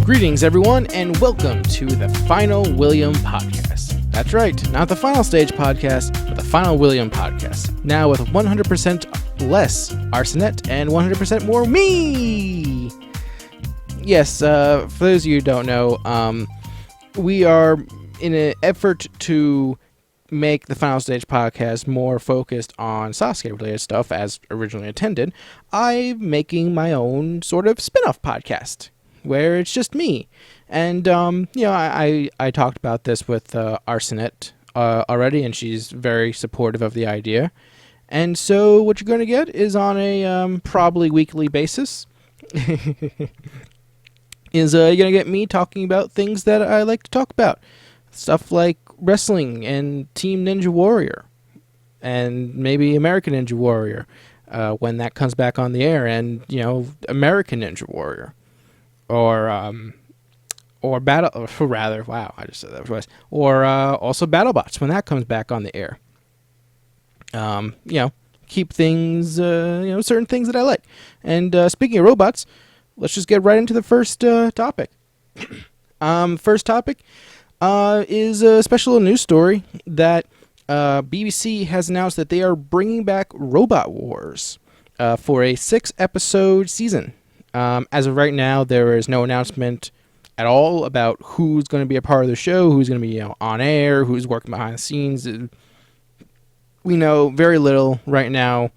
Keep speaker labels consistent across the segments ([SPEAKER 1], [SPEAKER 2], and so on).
[SPEAKER 1] Greetings, everyone, and welcome to the Final William Podcast. That's right, not the Final Stage Podcast, but the Final William Podcast. Now with 100% less Arsenet and 100% more me! Yes, for those of you who don't know, we are in an effort to make the Final Stage Podcast more focused on Sasuke-related stuff as originally intended. I'm making my own sort of spin-off podcast, where it's just me. And, I talked about this with Arsenet already, and she's very supportive of the idea. And so what you're going to get is on a probably weekly basis, is you're going to get me talking about things that I like to talk about. Stuff like wrestling and Team Ninja Warrior, and maybe American Ninja Warrior, when that comes back on the air, and, American Ninja Warrior. Or Battle, or rather, wow, I just said that twice. Or also BattleBots when that comes back on the air. Keep things, certain things that I like. And speaking of robots, let's just get right into the first topic. First topic is a special news story that BBC has announced that they are bringing back Robot Wars for a 6-episode season. As of right now, there is no announcement at all about who's going to be a part of the show, who's going to be on air, who's working behind the scenes. We know very little right now,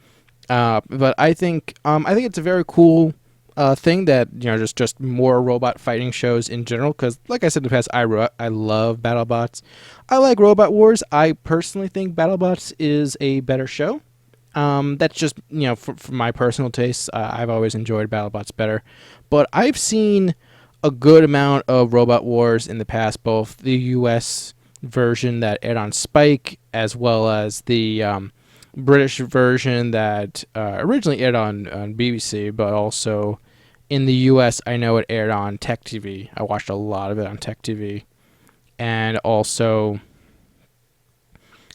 [SPEAKER 1] but I think it's a very cool thing that just more robot fighting shows in general. Because, like I said in the past, I love BattleBots. I like Robot Wars. I personally think BattleBots is a better show. That's just, for my personal taste. I've always enjoyed BattleBots better. But I've seen a good amount of Robot Wars in the past, both the US version that aired on Spike, as well as the British version that originally aired on BBC, but also in the US, I know it aired on Tech TV. I watched a lot of it on Tech TV. And also,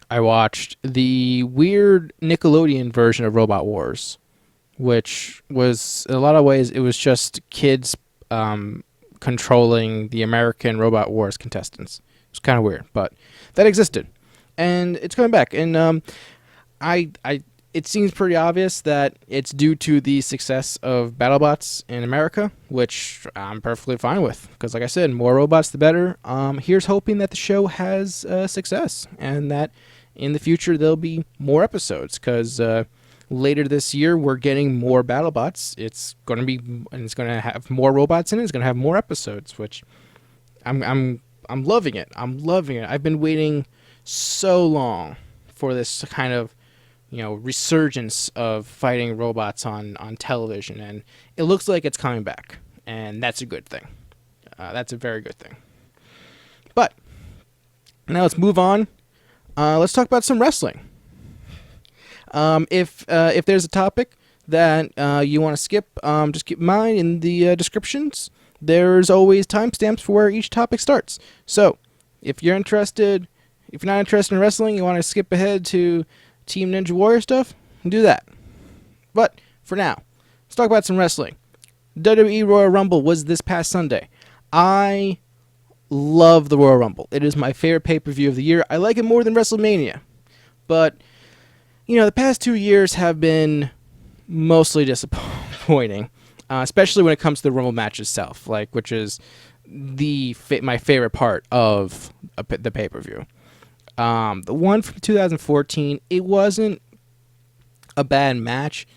[SPEAKER 1] I watched the weird Nickelodeon version of Robot Wars, which was, in a lot of ways, it was just kids controlling the American Robot Wars contestants. It was kind of weird, but that existed. And it's coming back. And it seems pretty obvious that it's due to the success of BattleBots in America, which I'm perfectly fine with. Because, like I said, more robots, the better. Here's hoping that the show has success, and that in the future there'll be more episodes, because later this year we're getting more BattleBots. It's going to have more robots in it. It's going to have more episodes, which I'm loving it. I'm loving it. I've been waiting so long for this kind of resurgence of fighting robots on television, and it looks like it's coming back, and that's a good thing. That's a very good thing. But now let's move on. Let's talk about some wrestling. If there's a topic that you want to skip, just keep in mind in the descriptions, there's always timestamps for where each topic starts. So if you're not interested in wrestling, you want to skip ahead to Team Ninja Warrior stuff, do that. But for now, let's talk about some wrestling. WWE Royal Rumble was this past Sunday. I love the Royal Rumble. It is my favorite pay-per-view of the year. I like it more than WrestleMania. But, the past 2 years have been mostly disappointing, especially when it comes to the Rumble match itself, which is my favorite part of the pay-per-view. The one from 2014, it wasn't a bad match.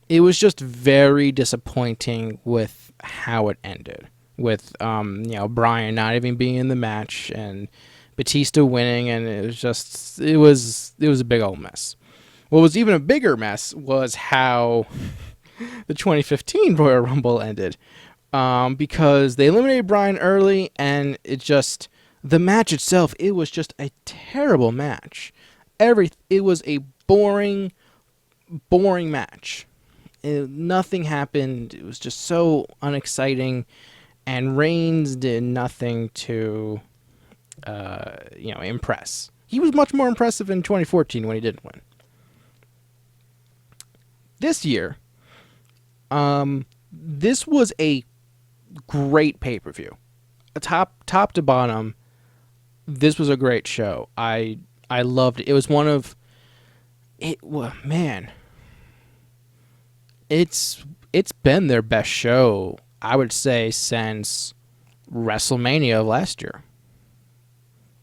[SPEAKER 1] It was just very disappointing with how it ended. With Bryan not even being in the match and Batista winning, and it was a big old mess. What was even a bigger mess was how the 2015 Royal Rumble ended, because they eliminated Bryan early, and the match itself, it was just a terrible match. It was a boring match. Nothing happened. It was just so unexciting. And Reigns did nothing to, impress. He was much more impressive in 2014 when he didn't win. This year, this was a great pay-per-view. top to bottom, this was a great show. I loved it. It was one of it. Well, man, it's been their best show, I would say, since WrestleMania of last year.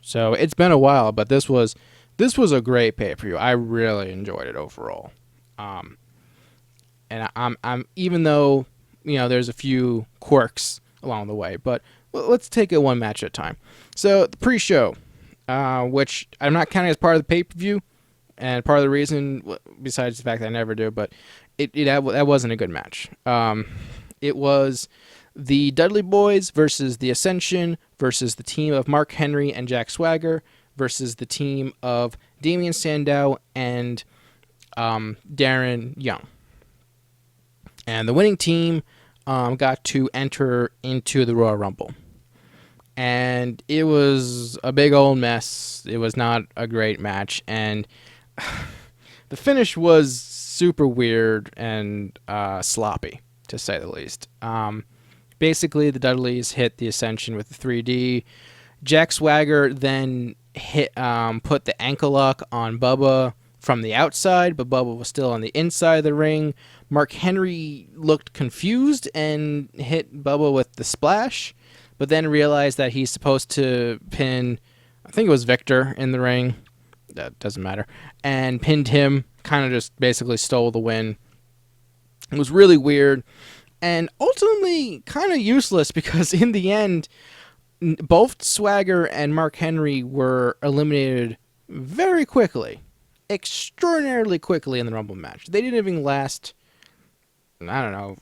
[SPEAKER 1] So it's been a while, but this was a great pay-per-view. I really enjoyed it overall. And I'm even though, there's a few quirks along the way, but let's take it one match at a time. So the pre-show, which I'm not counting as part of the pay-per-view, and part of the reason, besides the fact that I never do, but that wasn't a good match. It was the Dudley Boys versus the Ascension versus the team of Mark Henry and Jack Swagger versus the team of Damian Sandow and Darren Young. And the winning team got to enter into the Royal Rumble. And it was a big old mess. It was not a great match. And the finish was super weird and sloppy, to say the least. Basically, the Dudleys hit the Ascension with the 3D. Jack Swagger then put the ankle lock on Bubba from the outside, but Bubba was still on the inside of the ring. Mark Henry looked confused and hit Bubba with the splash, but then realized that he's supposed to pin, I think it was Victor in the ring, that doesn't matter, and pinned him, kind of just basically stole the win. It was really weird, and ultimately kind of useless, because in the end, both Swagger and Mark Henry were eliminated very quickly. Extraordinarily quickly in the Rumble match. They didn't even last, I don't know,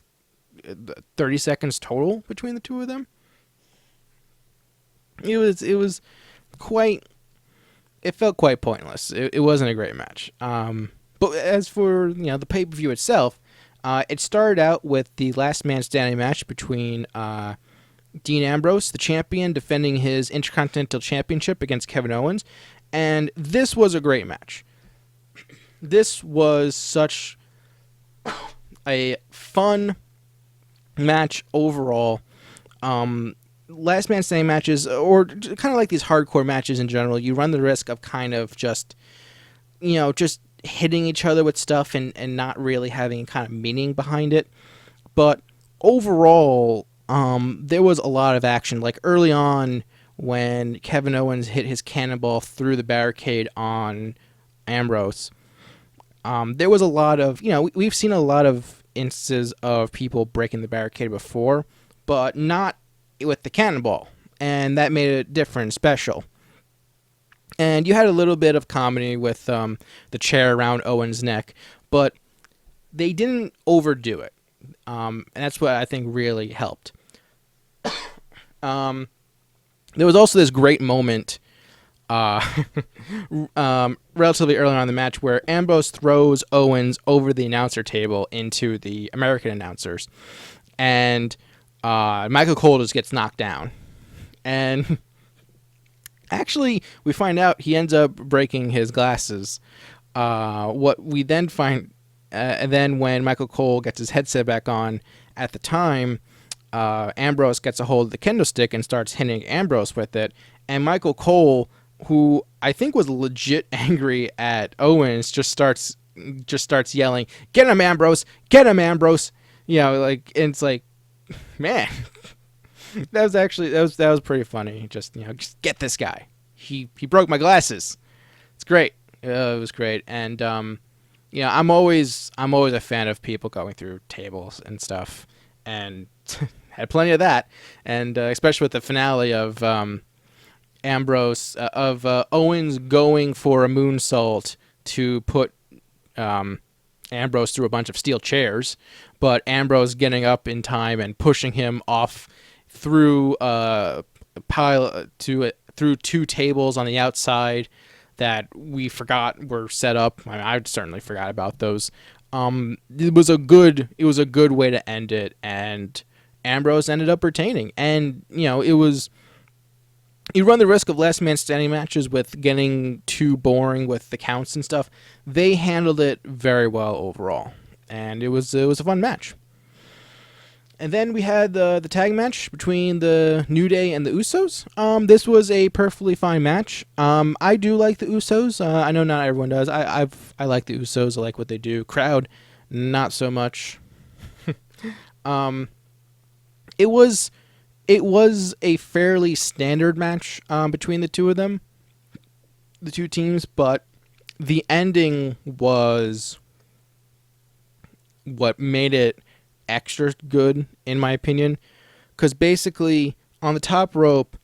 [SPEAKER 1] 30 seconds total between the two of them. It was quite, it felt quite pointless. It wasn't a great match. But as for, the pay-per-view itself, it started out with the last man standing match between Dean Ambrose, the champion, defending his Intercontinental Championship against Kevin Owens. And this was a great match. This was such a fun match overall. Last man standing matches, or kind of like these hardcore matches in general, you run the risk of kind of just hitting each other with stuff and not really having kind of meaning behind it. But overall, there was a lot of action. Like early on, when Kevin Owens hit his cannonball through the barricade on Ambrose, there was a lot of, we've seen a lot of instances of people breaking the barricade before, but not with the cannonball, and that made it different and special. And you had a little bit of comedy with the chair around Owens' neck, but they didn't overdo it, and that's what I think really helped. There was also this great moment relatively early on in the match where Ambrose throws Owens over the announcer table into the American announcers, and Michael Cole just gets knocked down. And actually, we find out he ends up breaking his glasses. What we then find, and then when Michael Cole gets his headset back on, at the time, Ambrose gets a hold of the kendo stick and starts hitting Ambrose with it. And Michael Cole, who I think was legit angry at Owens, just starts yelling, "Get him, Ambrose! Get him, Ambrose!" And it's like, man, that was pretty funny. Just get this guy. He broke my glasses. It's great. It was great. And I'm always a fan of people going through tables and stuff, and had plenty of that. And especially with the finale of Ambrose of Owens going for a moonsault to put Ambrose through a bunch of steel chairs, but Ambrose getting up in time and pushing him off through a pile through two tables on the outside that we forgot were set up. I certainly forgot about those. It was a good way to end it, and Ambrose ended up retaining. And it was, you run the risk of last man standing matches with getting too boring with the counts and stuff. They handled it very well overall, and it was a fun match. And then we had the tag match between the New Day and the Usos. This was a perfectly fine match. I do like the Usos. I know not everyone does. I like the Usos. I like what they do. Crowd, not so much. um, it was a fairly standard match between the two of them, the two teams, but the ending was what made it extra good, in my opinion, because basically on the top rope,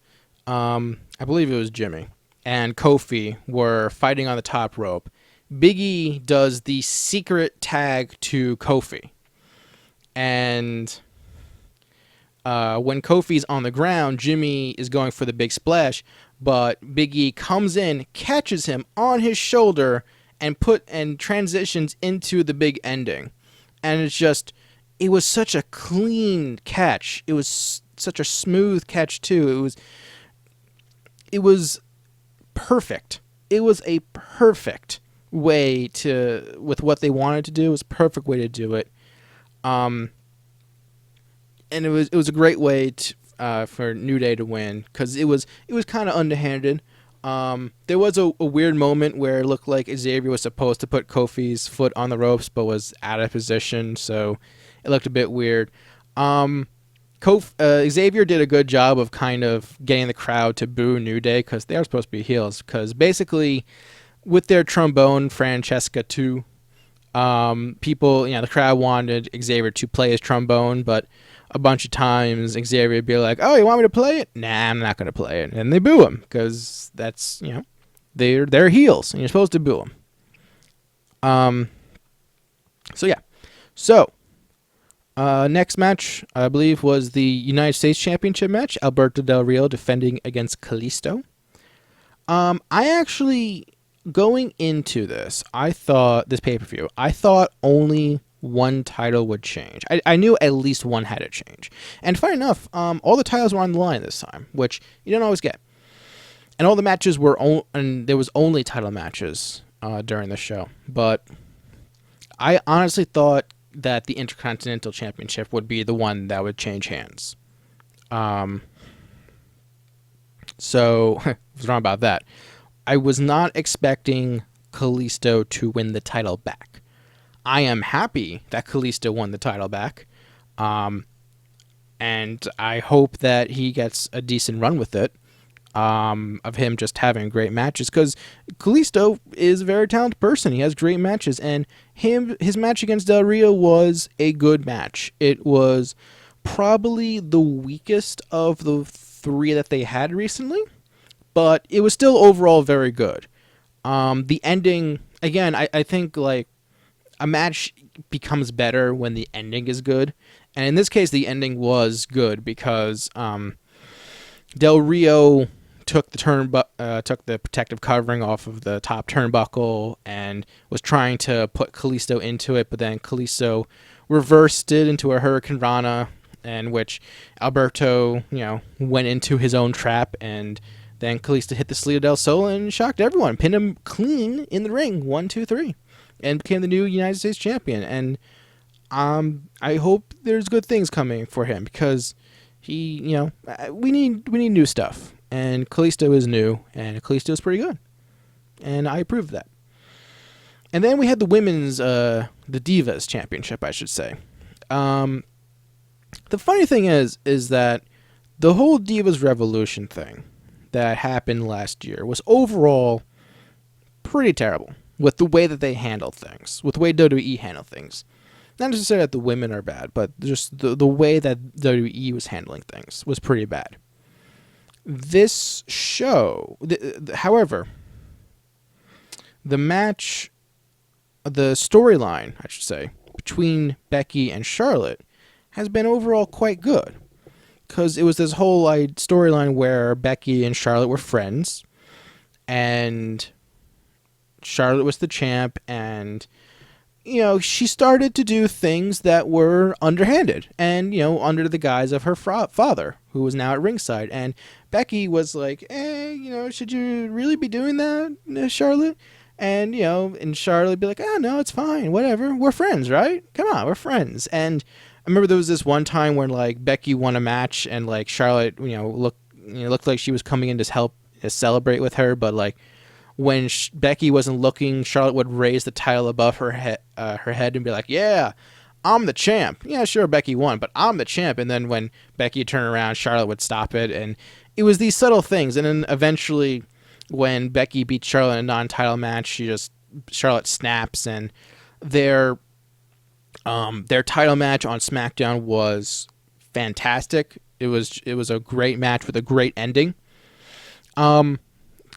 [SPEAKER 1] I believe it was Jimmy and Kofi were fighting on the top rope. Big E does the secret tag to Kofi, and when Kofi's on the ground, Jimmy is going for the big splash, but Big E comes in, catches him on his shoulder, and transitions into the big ending. And it was such a clean catch. It was such a smooth catch too. It was perfect. It was a perfect way with what they wanted to do. It was a perfect way to do it. And it was a great way for New Day to win, because it was kind of underhanded. There was a weird moment where it looked like Xavier was supposed to put Kofi's foot on the ropes, but was out of position, so it looked a bit weird. Xavier did a good job of kind of getting the crowd to boo New Day, because they are supposed to be heels. Because basically, with their trombone Francesca 2, people, the crowd wanted Xavier to play his trombone, but a bunch of times Xavier would be like, "Oh, you want me to play it? Nah, I'm not going to play it." And they boo him, because that's, they're heels, and you're supposed to boo them. So yeah. So, next match, I believe, was the United States Championship match. Alberto Del Rio defending against Kalisto. I actually, going into this pay-per-view, I thought only one title would change. I knew at least one had to change. And funny enough, all the titles were on the line this time, which you don't always get. And all the matches and there was only title matches during the show. But I honestly thought that the Intercontinental Championship would be the one that would change hands. So, I was wrong about that. I was not expecting Kalisto to win the title back. I am happy that Kalisto won the title back. And I hope that he gets a decent run with it. Of him just having great matches, because Kalisto is a very talented person. He has great matches, and his match against Del Rio was a good match. It was probably the weakest of the three that they had recently, but it was still overall very good. The ending, again, I think like a match becomes better when the ending is good, and in this case the ending was good because Del Rio took the protective covering off of the top turnbuckle and was trying to put Kalisto into it, but then Kalisto reversed it into a Hurricane Rana, in which Alberto, went into his own trap, and then Kalisto hit the Salida del Sol and shocked everyone, pinned him clean in the ring, 1, 2, 3, and became the new United States champion. And I hope there's good things coming for him, because he, we need new stuff. And Kalisto is new, and Kalisto is pretty good. And I approve of that. And then we had the women's, the Divas Championship, I should say. The funny thing is that the whole Divas Revolution thing that happened last year was overall pretty terrible with the way that they handled things, with the way WWE handled things. Not necessarily that the women are bad, but just the way that WWE was handling things was pretty bad. This show, however, the storyline, I should say, between Becky and Charlotte has been overall quite good. Because it was this whole storyline where Becky and Charlotte were friends, and Charlotte was the champ, and she started to do things that were underhanded and, under the guise of her father, who was now at ringside. And Becky was like, should you really be doing that, Charlotte? And, and Charlotte would be like, oh, no, it's fine, whatever. We're friends, right? Come on, we're friends. And remember there was this one time when like Becky won a match and like Charlotte, looked like she was coming in to help to celebrate with her, but like when Becky wasn't looking, Charlotte would raise the title above her head and be like, "Yeah, I'm the champ." Yeah, sure, Becky won, but I'm the champ. And then when Becky turned around, Charlotte would stop it, and it was these subtle things. And then eventually, when Becky beat Charlotte in a non-title match, Charlotte snaps, and their title match on SmackDown was fantastic. It was a great match with a great ending.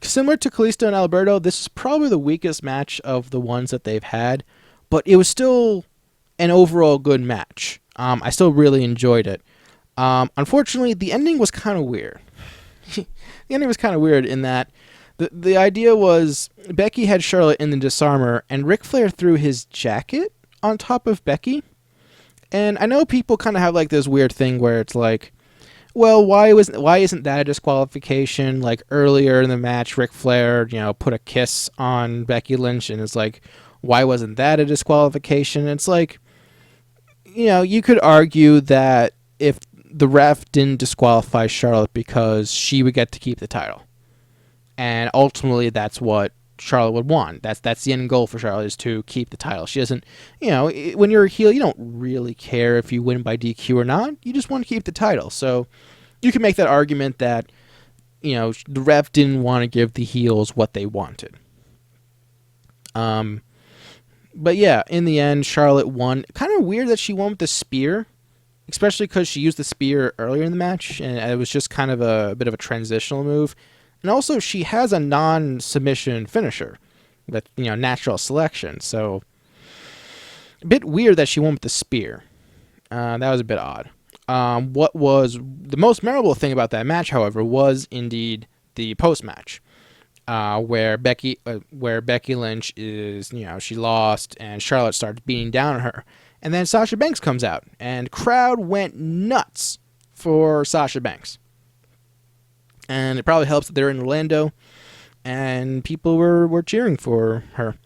[SPEAKER 1] Similar to Kalisto and Alberto, this is probably the weakest match of the ones that they've had, but it was still an overall good match. I still really enjoyed it. Unfortunately, the ending was kind of weird. The ending was kind of weird in that the idea was Becky had Charlotte in the disarmer, and Ric Flair threw his jacket on top of Becky. And I know people kind of have like this weird thing where it's like, well, why isn't that a disqualification? Like earlier in the match, Ric Flair, put a kiss on Becky Lynch, and it's like, why wasn't that a disqualification? It's like, you could argue that if the ref didn't disqualify Charlotte because she would get to keep the title, and ultimately that's what Charlotte would want. That's the end goal for Charlotte, is to keep the title. She doesn't, when you're a heel, you don't really care if you win by DQ or not. You just want to keep the title. So you can make that argument that, the ref didn't want to give the heels what they wanted. But yeah, in the end, Charlotte won. Kind of weird that she won with the spear, especially because she used the spear earlier in the match, and it was just kind of a bit of a transitional move. And also, she has a non-submission finisher with, natural selection. So, a bit weird that she won with the spear. That was a bit odd. What was the most memorable thing about that match, however, was indeed the post-match, where Becky Lynch is, she lost, and Charlotte started beating down on her. And then Sasha Banks comes out, and crowd went nuts for Sasha Banks. And it probably helps that they're in Orlando, and people were cheering for her.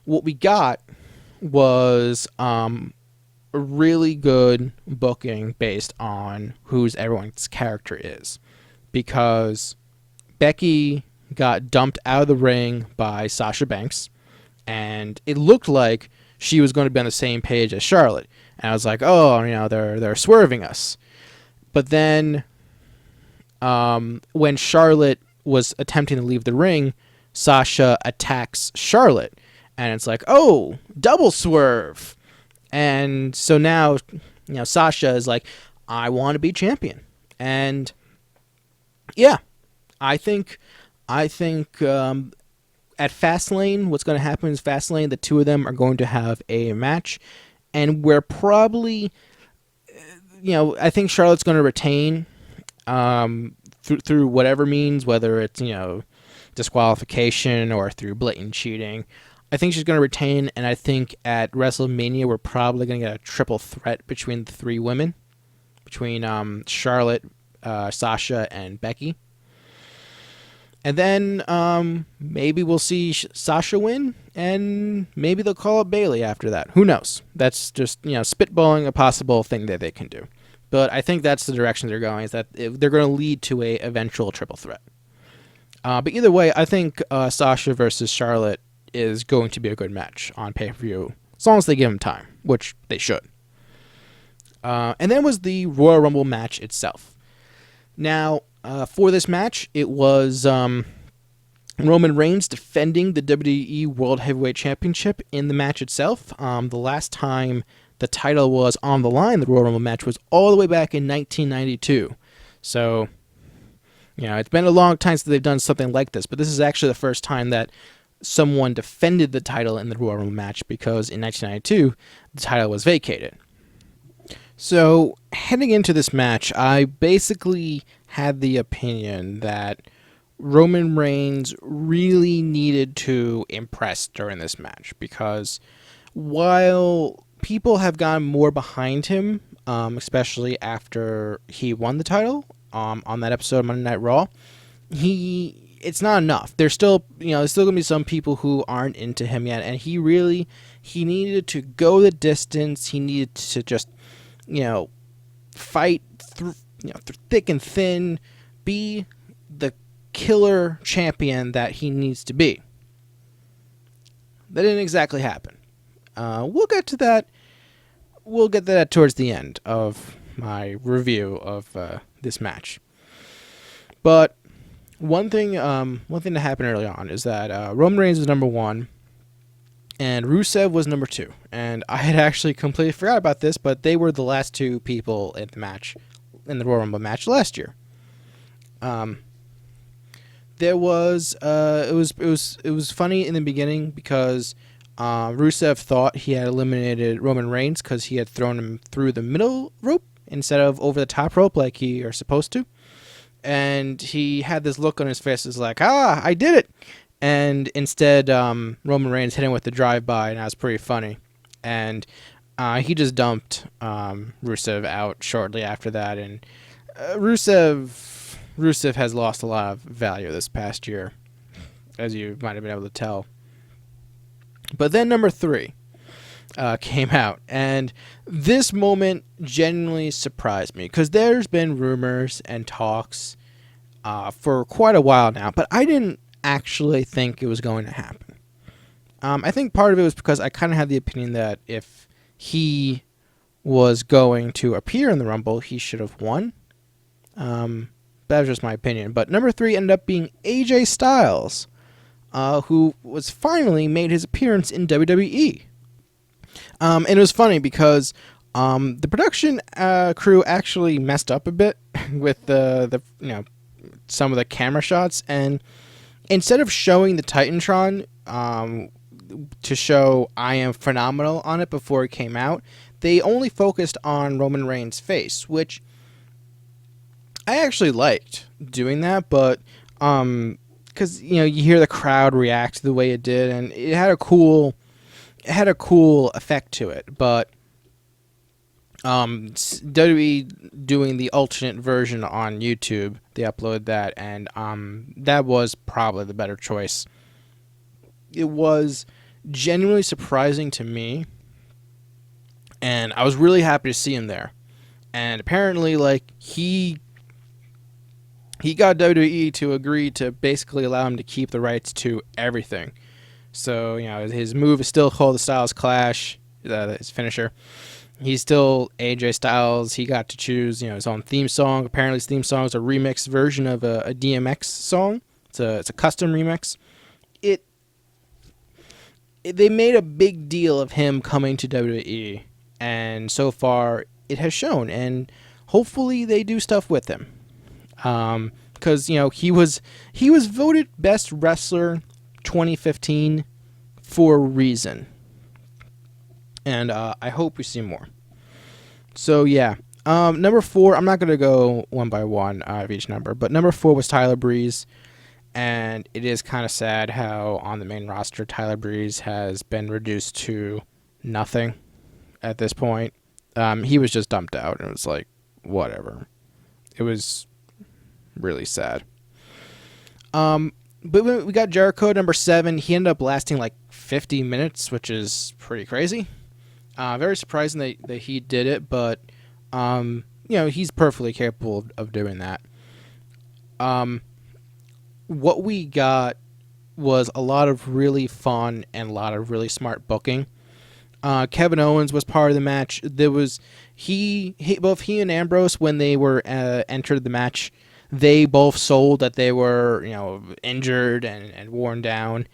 [SPEAKER 1] What we got was a really good booking based on whose everyone's character is. Because Becky got dumped out of the ring by Sasha Banks, and it looked like she was going to be on the same page as Charlotte. And I was like, oh, they're swerving us. But then when Charlotte was attempting to leave the ring, Sasha attacks Charlotte, and it's like, oh, double swerve. And so now, Sasha is like, I want to be champion. And yeah, I think at Fastlane, what's going to happen is Fastlane, the two of them are going to have a match, and we're probably, I think Charlotte's going to retain through whatever means, whether it's, disqualification or through blatant cheating. I think she's going to retain, and I think at WrestleMania we're probably going to get a triple threat between the three women, between Charlotte, Sasha, and Becky. And then maybe we'll see Sasha win, and maybe they'll call up Bayley after that. Who knows? That's just, spitballing a possible thing that they can do. But I think that's the direction they're going, is that they're going to lead to a eventual triple threat. But either way, I think Sasha versus Charlotte is going to be a good match on pay-per-view, as long as they give them time, which they should. And then was the Royal Rumble match itself. Now, for this match, it was Roman Reigns defending the WWE World Heavyweight Championship in the match itself. The last time the title was on the line, the Royal Rumble match, was all the way back in 1992. So, it's been a long time since they've done something like this, but this is actually the first time that someone defended the title in the Royal Rumble match, because in 1992, the title was vacated. So, heading into this match, I basically had the opinion that Roman Reigns really needed to impress during this match, because while people have gone more behind him, especially after he won the title on that episode of Monday Night Raw, it's not enough. There's still going to be some people who aren't into him yet, and he needed to go the distance. He needed to just fight through through thick and thin, be the killer champion that he needs to be. That didn't exactly happen. We'll get to that. We'll get to that towards the end of my review of this match. But one thing that happened early on is that Roman Reigns was number 1, and Rusev was number 2. And I had actually completely forgot about this, but they were the last 2 people in the match, in the Royal Rumble match last year. There was it was funny in the beginning because Rusev thought he had eliminated Roman Reigns because he had thrown him through the middle rope instead of over the top rope like he are supposed to. And he had this look on his face, is like, I did it. And instead, Roman Reigns hit him with the drive-by, and that was pretty funny. And he just dumped Rusev out shortly after that. And Rusev has lost a lot of value this past year, as you might have been able to tell. But then number 3 came out, and this moment genuinely surprised me because there's been rumors and talks for quite a while now, but I didn't actually think it was going to happen. I think part of it was because I kind of had the opinion that if he was going to appear in the Rumble, he should have won. That was just my opinion. But number 3 ended up being AJ Styles, who was finally made his appearance in WWE. And it was funny because the production crew actually messed up a bit with the some of the camera shots, and instead of showing the Titantron to show I Am Phenomenal on it before it came out, they only focused on Roman Reigns' face, which I actually liked doing that, but because you hear the crowd react the way it did, and it had a cool effect to it. But WWE doing the alternate version on YouTube, they upload that, and that was probably the better choice. It was genuinely surprising to me, and I was really happy to see him there. And apparently, he got WWE to agree to basically allow him to keep the rights to everything. So, his move is still called the Styles Clash, his finisher. He's still AJ Styles. He got to choose, his own theme song. Apparently, his theme song is a remix version of a DMX song. It's a custom remix. They made a big deal of him coming to WWE, and so far it has shown. And hopefully, they do stuff with him. Because he was voted best wrestler 2015 for a reason, and I hope we see more. So yeah, number 4. I'm not gonna go one by one of each number, but number 4 was Tyler Breeze, and it is kind of sad how on the main roster Tyler Breeze has been reduced to nothing at this point. He was just dumped out, and it was like whatever. It was really sad. But we got Jericho, number 7. He ended up lasting like 50 minutes, which is pretty crazy. Very surprising that he did it, but he's perfectly capable of doing that. What we got was a lot of really fun and a lot of really smart booking. Kevin Owens was part of the match. There was both he and Ambrose, when they were entered the match, they both sold that they were, injured and worn down.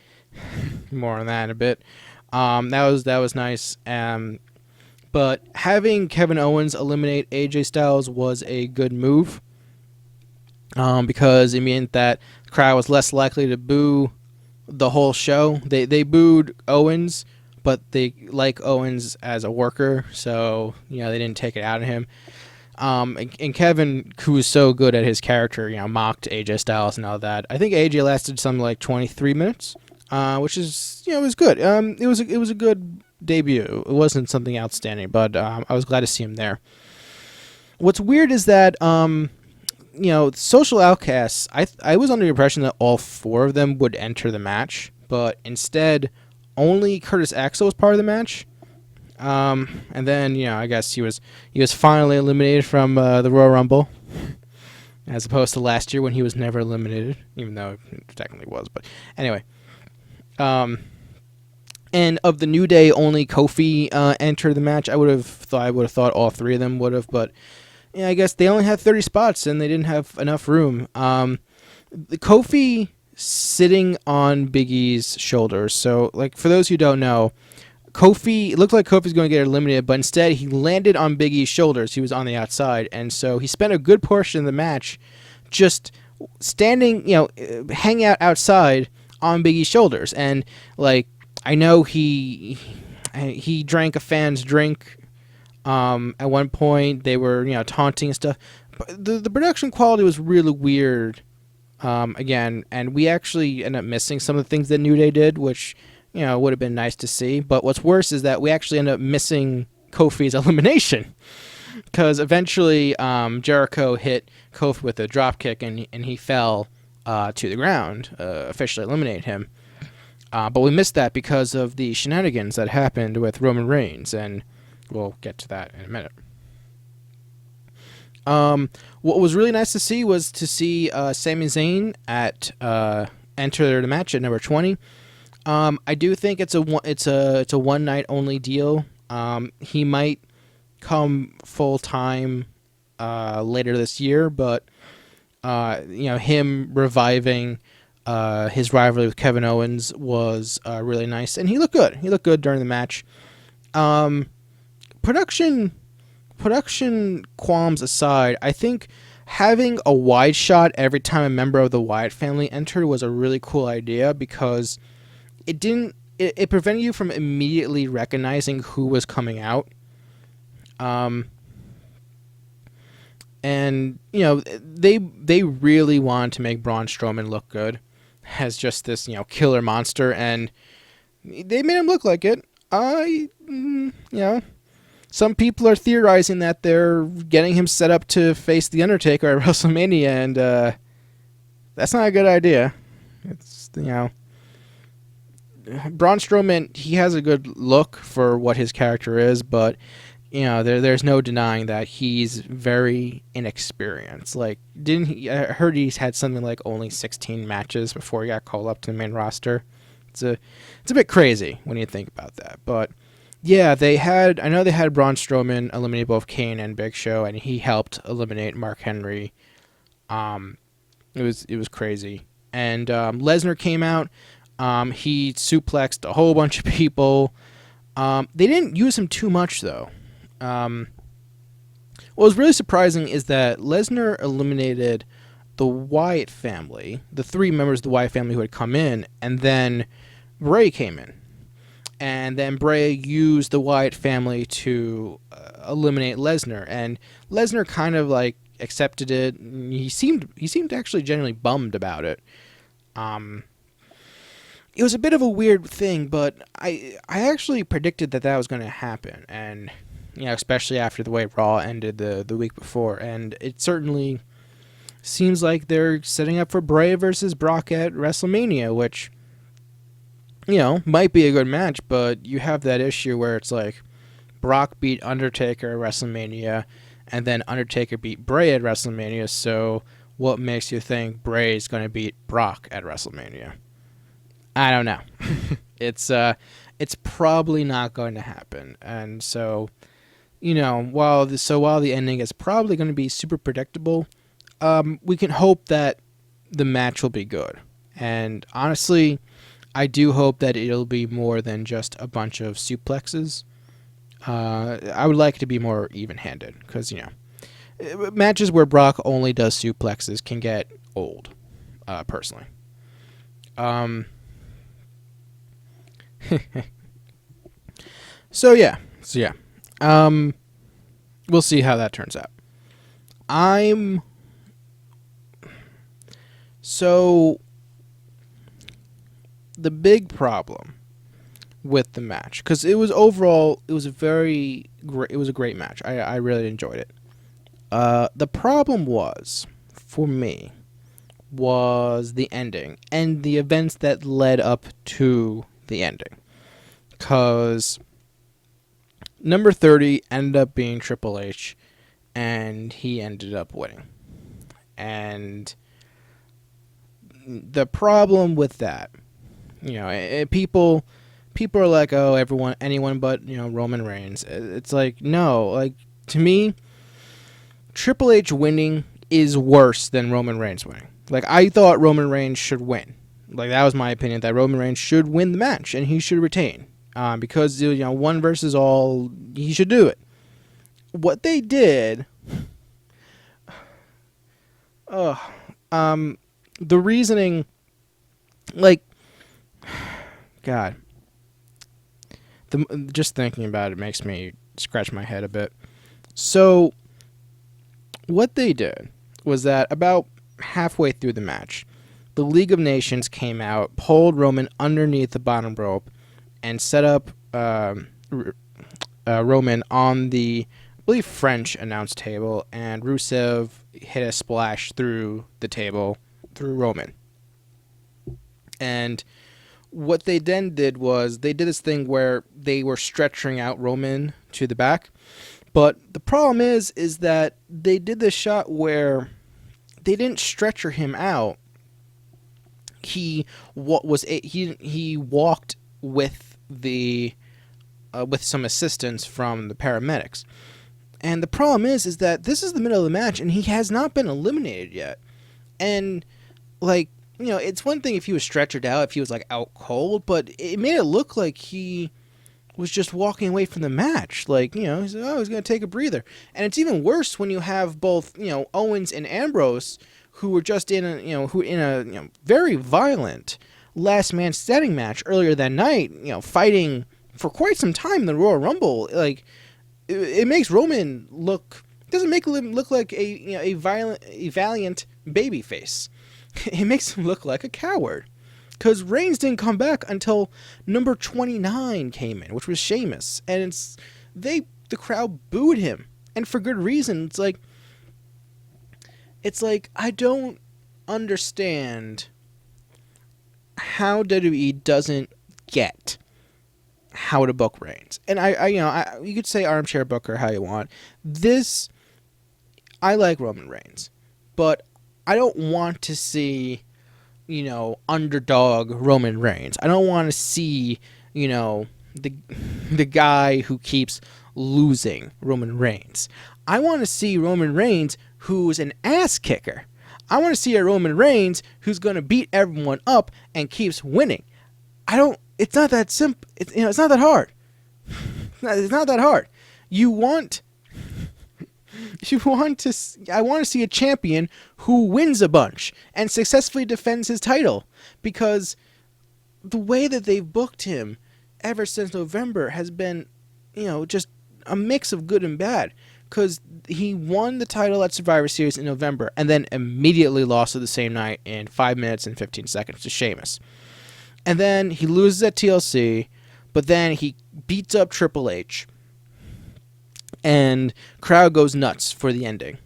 [SPEAKER 1] More on that in a bit. That was nice. But having Kevin Owens eliminate AJ Styles was a good move. Because it meant that the crowd was less likely to boo the whole show. They booed Owens, but they like Owens as a worker, so they didn't take it out of him. And Kevin, who was so good at his character, mocked AJ Styles and all that. I think AJ lasted something like 23 minutes, which is, was good. It was a good debut. It wasn't something outstanding, but I was glad to see him there. What's weird is that, Social Outcasts, I was under the impression that all 4 of them would enter the match, but instead, only Curtis Axel was part of the match. And then, I guess he was finally eliminated from the Royal Rumble, as opposed to last year when he was never eliminated, even though it technically was. But anyway, and of the New Day, only Kofi entered the match. I would have thought all three of them would have, but I guess they only had 30 spots and they didn't have enough room. The Kofi sitting on Big E's shoulders. So, like, for those who don't know, it looked like Kofi's going to get eliminated, but instead he landed on Big E's shoulders. He was on the outside, and so he spent a good portion of the match just standing, hanging out outside on Big E's shoulders. And, like, I know he drank a fan's drink at one point. They were, taunting and stuff. But the production quality was really weird, again, and we actually ended up missing some of the things that New Day did, which would have been nice to see. But what's worse is that we actually end up missing Kofi's elimination, because eventually Jericho hit Kofi with a drop kick and he fell to the ground, officially eliminated him. But we missed that because of the shenanigans that happened with Roman Reigns, and we'll get to that in a minute. What was really nice to see was Sami Zayn enter the match at number 20. I do think it's a one night only deal. He might come full time later this year, but him reviving his rivalry with Kevin Owens was really nice, and he looked good. He looked good during the match. Production qualms aside, I think having a wide shot every time a member of the Wyatt family entered was a really cool idea, because it prevented you from immediately recognizing who was coming out. And they really wanted to make Braun Strowman look good as just this killer monster, and they made him look like it. Some people are theorizing that they're getting him set up to face The Undertaker at WrestleMania, and that's not a good idea. It's Braun Strowman, he has a good look for what his character is, but there's no denying that he's very inexperienced. Like, I heard he's had something like only 16 matches before he got called up to the main roster. It's a bit crazy when you think about that. But yeah, I know they had Braun Strowman eliminate both Kane and Big Show, and he helped eliminate Mark Henry. It was crazy. And Lesnar came out. He suplexed a whole bunch of people. They didn't use him too much, though. What was really surprising is that Lesnar eliminated the Wyatt family, the three members of the Wyatt family who had come in, and then Bray came in. And then Bray used the Wyatt family to eliminate Lesnar, and Lesnar kind of like accepted it. He seemed actually genuinely bummed about it. It was a bit of a weird thing, but I actually predicted that was going to happen, and especially after the way Raw ended the week before, and it certainly seems like they're setting up for Bray versus Brock at WrestleMania, which might be a good match, but you have that issue where it's like Brock beat Undertaker at WrestleMania, and then Undertaker beat Bray at WrestleMania, so what makes you think Bray's going to beat Brock at WrestleMania? I don't know. It's probably not going to happen, and so while the ending is probably going to be super predictable, we can hope that the match will be good. And honestly, I do hope that it'll be more than just a bunch of suplexes. I would like it to be more even-handed, because matches where Brock only does suplexes can get old, personally. So yeah. We'll see how that turns out. The big problem with the match, because it was a great match. I really enjoyed it. The problem for me was the ending and the events that led up to the ending, because Number 30 ended up being Triple H, and he ended up winning. And the problem with that, people are like, oh, anyone but Roman Reigns. It's like, no, like, to me, Triple H winning is worse than Roman Reigns winning. Like, I thought Roman Reigns should win. Like, that was my opinion, that Roman Reigns should win the match and he should retain. Because, one versus all, he should do it. What they did, the reasoning, like, God, just thinking about it makes me scratch my head a bit. So, what they did was that about halfway through the match, the League of Nations came out, pulled Roman underneath the bottom rope, and set up Roman on the, I believe, French announce table, and Rusev hit a splash through the table through Roman. And what they then did was they did this thing where they were stretching out Roman to the back. But the problem is that they did this shot where they didn't stretcher him out. He walked with with some assistance from the paramedics. And the problem is that this is the middle of the match and he has not been eliminated yet. And like, it's one thing if he was stretchered out, if he was like out cold, but it made it look like he was just walking away from the match. Like, he's like, oh, he's going to take a breather. And it's even worse when you have both, Owens and Ambrose, who were just in a very violent last man standing match earlier that night, fighting for quite some time in the Royal Rumble. Like, it makes Roman doesn't make him look like a valiant babyface. It makes him look like a coward. Because Reigns didn't come back until number 29 came in, which was Sheamus. And the crowd booed him. And for good reason. It's like, I don't understand how WWE doesn't get how to book Reigns. And you could say armchair booker how you want. I like Roman Reigns. But I don't want to see, underdog Roman Reigns. I don't want to see, the guy who keeps losing Roman Reigns. I want to see Roman Reigns who's an ass kicker. I want to see a Roman Reigns who's going to beat everyone up and keeps winning. It's not that simple. It's not that hard. It's not that hard. I want to see a champion who wins a bunch and successfully defends his title, because the way that they've booked him ever since November has been, just a mix of good and bad, because he won the title at Survivor Series in November and then immediately lost it the same night in 5 minutes and 15 seconds to Sheamus. And then he loses at TLC, but then he beats up Triple H. And crowd goes nuts for the ending.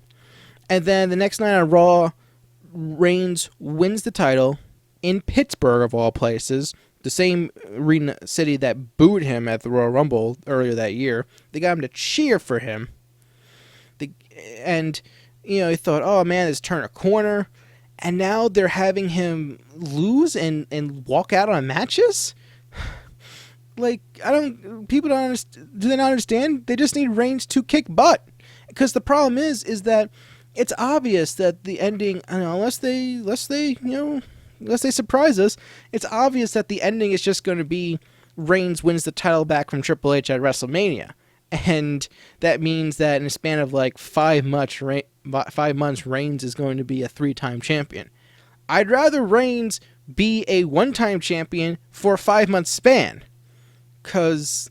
[SPEAKER 1] And then the next night on Raw, Reigns wins the title in Pittsburgh, of all places, the same city that booed him at the Royal Rumble earlier that year. They got him to cheer for him. He thought, oh man, this turned a corner. And now they're having him lose and walk out on matches? Like, people don't understand. Do they not understand? They just need Reigns to kick butt. Because the problem is that it's obvious that the ending, unless they surprise us, it's obvious that the ending is just going to be Reigns wins the title back from Triple H at WrestleMania. And that means that in a span of like 5 months, Reigns is going to be a 3-time champion. I'd rather Reigns be a 1-time champion for a 5-month span. Because,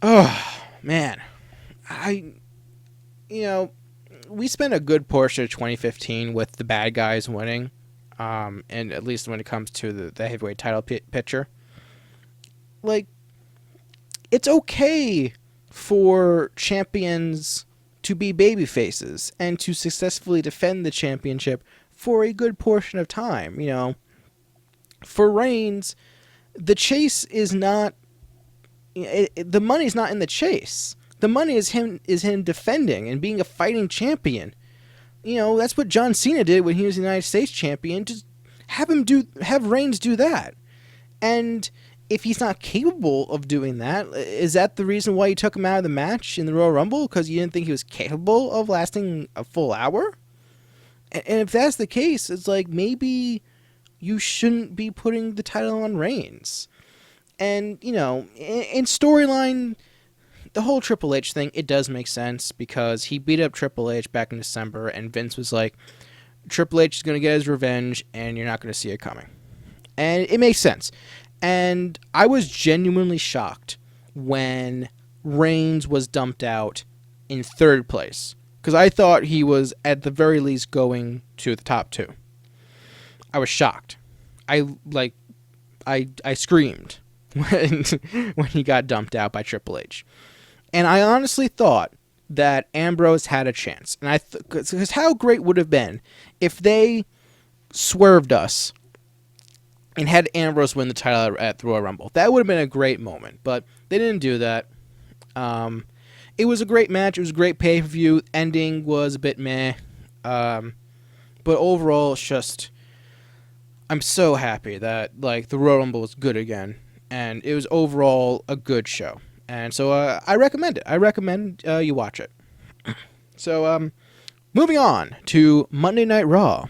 [SPEAKER 1] oh, man, we spent a good portion of 2015 with the bad guys winning, and at least when it comes to the heavyweight title picture. Like, it's okay for champions to be baby faces and to successfully defend the championship for a good portion of time. For Reigns, the chase is not the money's not in the chase. The money is him defending and being a fighting champion. That's what John Cena did when he was the United States champion. Just have Reigns do that. And if he's not capable of doing that, is that the reason why you took him out of the match in the Royal Rumble? Because you didn't think he was capable of lasting a full hour? And if that's the case, it's like maybe you shouldn't be putting the title on Reigns. And, in storyline, the whole Triple H thing, it does make sense because he beat up Triple H back in December, and Vince was like, Triple H is going to get his revenge, and you're not going to see it coming. And it makes sense. And I was genuinely shocked when Reigns was dumped out in third place, because I thought he was at the very least going to the top 2. I was shocked. I screamed when he got dumped out by Triple H. And I honestly thought that Ambrose had a chance. And because how great would it have been if they swerved us and had Ambrose win the title at the Royal Rumble. That would have been a great moment, but they didn't do that. It was a great match. It was a great pay-per-view. Ending was a bit meh. But overall, it's just, I'm so happy that the Royal Rumble was good again. And it was overall a good show. And so I recommend it. I recommend you watch it. So moving on to Monday Night Raw.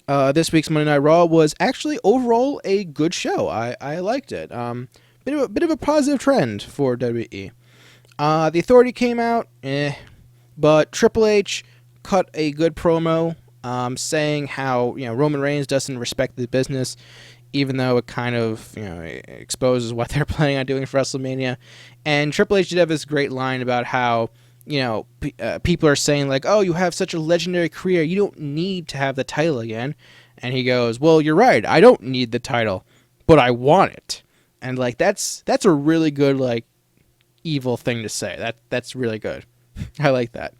[SPEAKER 1] This week's Monday Night Raw was actually overall a good show. I liked it. Bit of a positive trend for WWE. The Authority came out, but Triple H cut a good promo, saying how Roman Reigns doesn't respect the business, even though it kind of exposes what they're planning on doing for WrestleMania. And Triple H did have this great line about how people are saying oh, you have such a legendary career, you don't need to have the title again. And he goes, well, you're right, I don't need the title, but I want it. And that's a really good evil thing to say. That's really good. I like that.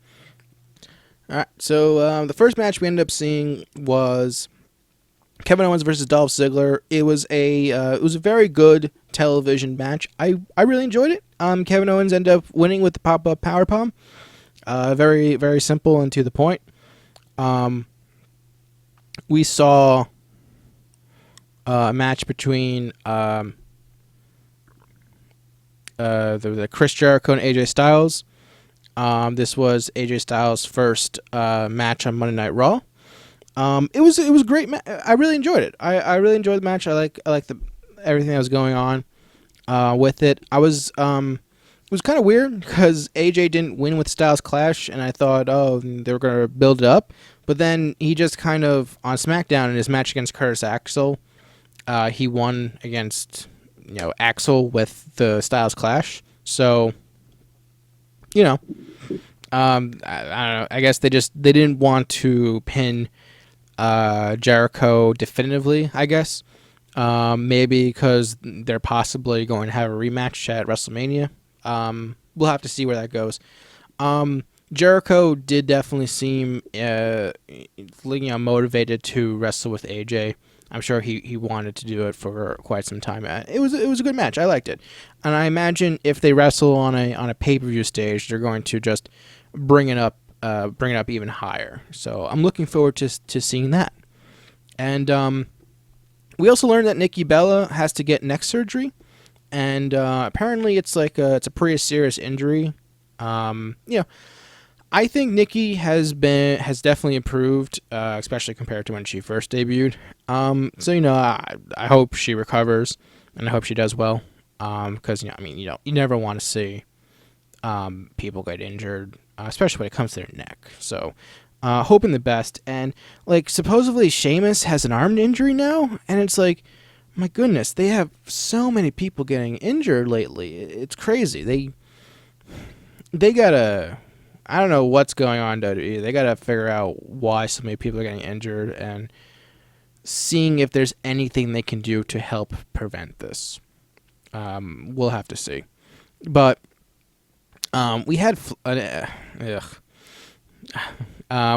[SPEAKER 1] All right, so the first match we ended up seeing was Kevin Owens versus Dolph Ziggler. It was a very good television match. I really enjoyed it. Kevin Owens ended up winning with the pop-up powerbomb. Very, very simple and to the point. We saw a match between the Chris Jericho and AJ Styles. This was AJ Styles' first match on Monday Night Raw. It was a great match. I really enjoyed it. I really enjoyed the match. I like everything that was going on with it. It was kind of weird because AJ didn't win with Styles Clash, and I thought, oh, they were going to build it up. But then he just kind of, on SmackDown in his match against Curtis Axel, he won against Axel with the Styles Clash. So, I don't know. I guess they didn't want to pin Jericho definitively, I guess. Maybe because they're possibly going to have a rematch at WrestleMania. We'll have to see where that goes. Jericho did definitely seem motivated to wrestle with AJ. I'm sure he wanted to do it for quite some time. It was a good match. I liked it, and I imagine if they wrestle on a pay-per-view stage, they're going to just bring it up even higher. So I'm looking forward to seeing that. And we also learned that Nikki Bella has to get neck surgery, and apparently it's it's a pretty serious injury. I think Nikki has definitely improved, especially compared to when she first debuted. So I hope she recovers, and I hope she does well. Because you never want to see people get injured, especially when it comes to their neck. So, hoping the best. And supposedly Sheamus has an arm injury now, and it's my goodness, they have so many people getting injured lately. It's crazy. They gotta. I don't know what's going on, WWE. They gotta figure out why so many people are getting injured and seeing if there's anything they can do to help prevent this. We'll have to see. But we had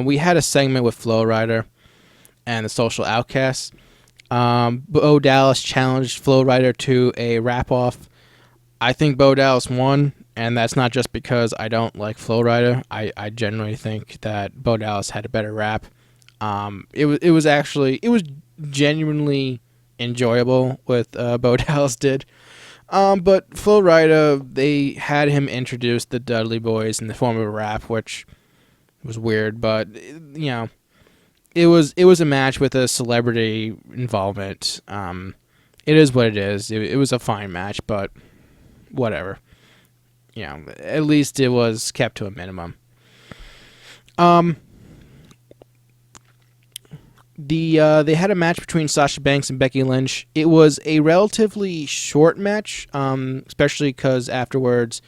[SPEAKER 1] we had a segment with Flo Rida and the Social Outcasts. Bo Dallas challenged Flo Rida to a rap-off. I think Bo Dallas won, and that's not just because I don't like Flo Rida. I generally think that Bo Dallas had a better rap. It was genuinely enjoyable what Bo Dallas did. But Flo Rida, they had him introduce the Dudley Boys in the form of a rap, which was weird, but you know, it was a match with a celebrity involvement. It is what it is. It was a fine match, but whatever. You know, at least it was kept to a minimum. They had a match between Sasha Banks and Becky Lynch. It was a relatively short match, especially because afterwards,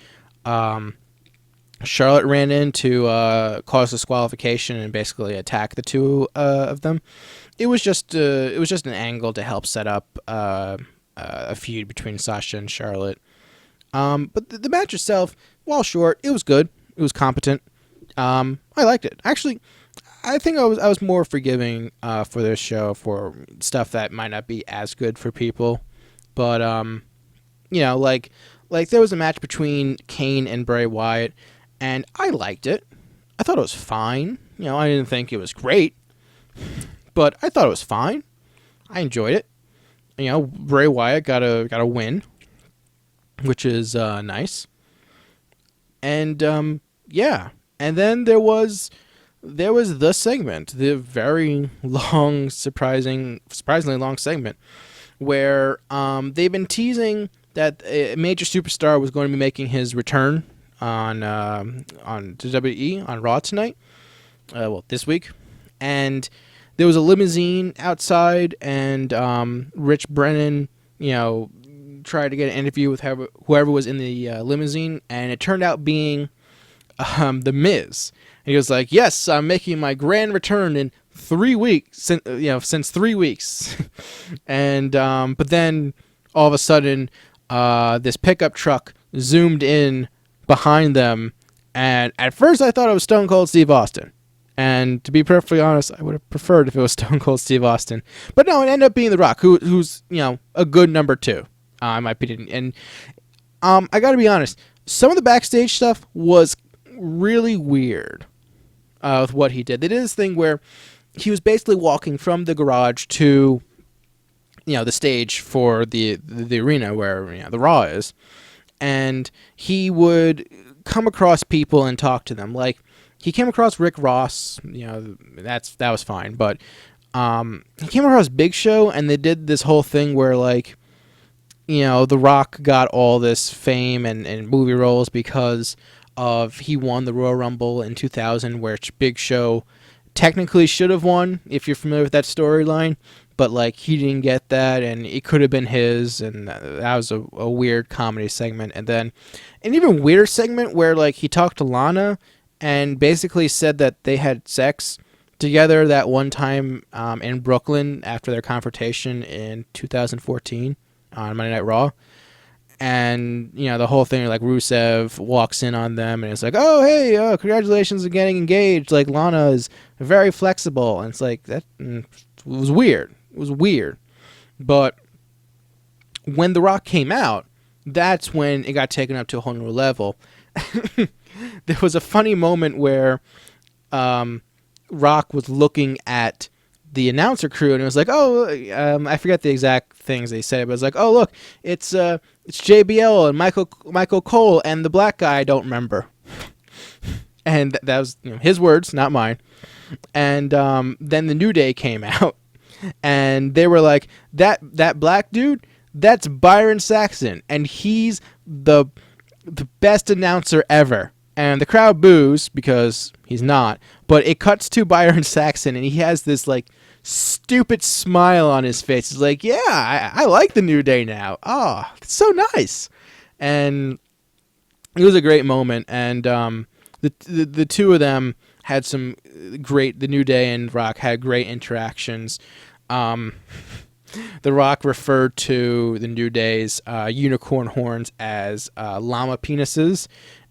[SPEAKER 1] Charlotte ran in to cause disqualification and basically attack the two of them. It was just an angle to help set up a feud between Sasha and Charlotte. But the match itself, while short, it was good. It was competent. I liked it. Actually, I think I was more forgiving for this show for stuff that might not be as good for people. But you know, like there was a match between Kane and Bray Wyatt, and I liked it. I thought it was fine. You know, I didn't think it was great, but I thought it was fine. I enjoyed it. You know, Bray Wyatt got a win, which is nice. And yeah, and then there was the segment, the very long, surprisingly long segment, where they've been teasing that a major superstar was going to be making his return on WWE on Raw tonight. This week, and there was a limousine outside, and Rich Brennan, you know, tried to get an interview with whoever was in the limousine, and it turned out being The Miz. And he was like, "Yes, I'm making my grand return in 3 weeks. Since 3 weeks." And but then all of a sudden, this pickup truck zoomed in behind them, and at first I thought it was Stone Cold Steve Austin. And to be perfectly honest, I would have preferred if it was Stone Cold Steve Austin. But no, it ended up being The Rock, who's a good number 2, in my opinion. And I got to be honest, some of the backstage stuff was really weird with what he did. They did this thing where he was basically walking from the garage to the stage for the arena where the Raw is, and he would come across people and talk to them. Like, he came across Rick Ross, that was fine, but he came across Big Show, and they did this whole thing where, like, The Rock got all this fame and movie roles because of he won the Royal Rumble in 2000, which Big Show technically should have won, if you're familiar with that storyline, but like he didn't get that, and it could have been his, and that was a weird comedy segment. And then an even weirder segment where like he talked to Lana and basically said that they had sex together that one time in Brooklyn after their confrontation in 2014 on Monday Night Raw. And, the whole thing, like, Rusev walks in on them, and it's like, "Oh, hey, congratulations on getting engaged. Like, Lana is very flexible." And it's like, that was weird. It was weird. But when The Rock came out, that's when it got taken up to a whole new level. There was a funny moment where Rock was looking at the announcer crew, and it was like, "Oh, I forget the exact things they said, but it was like, oh, look, it's JBL and Michael Cole and the black guy I don't remember." And that was his words, not mine. And then the New Day came out, and they were like, that black dude, that's Byron Saxton, and he's the best announcer ever. And the crowd boos because he's not, but it cuts to Byron Saxton, and he has this like stupid smile on his face. He's like, "Yeah, I like the New Day now. Oh, it's so nice." And it was a great moment. And the two of them had some great. The New Day and Rock had great interactions. The Rock referred to the New Day's unicorn horns as llama penises.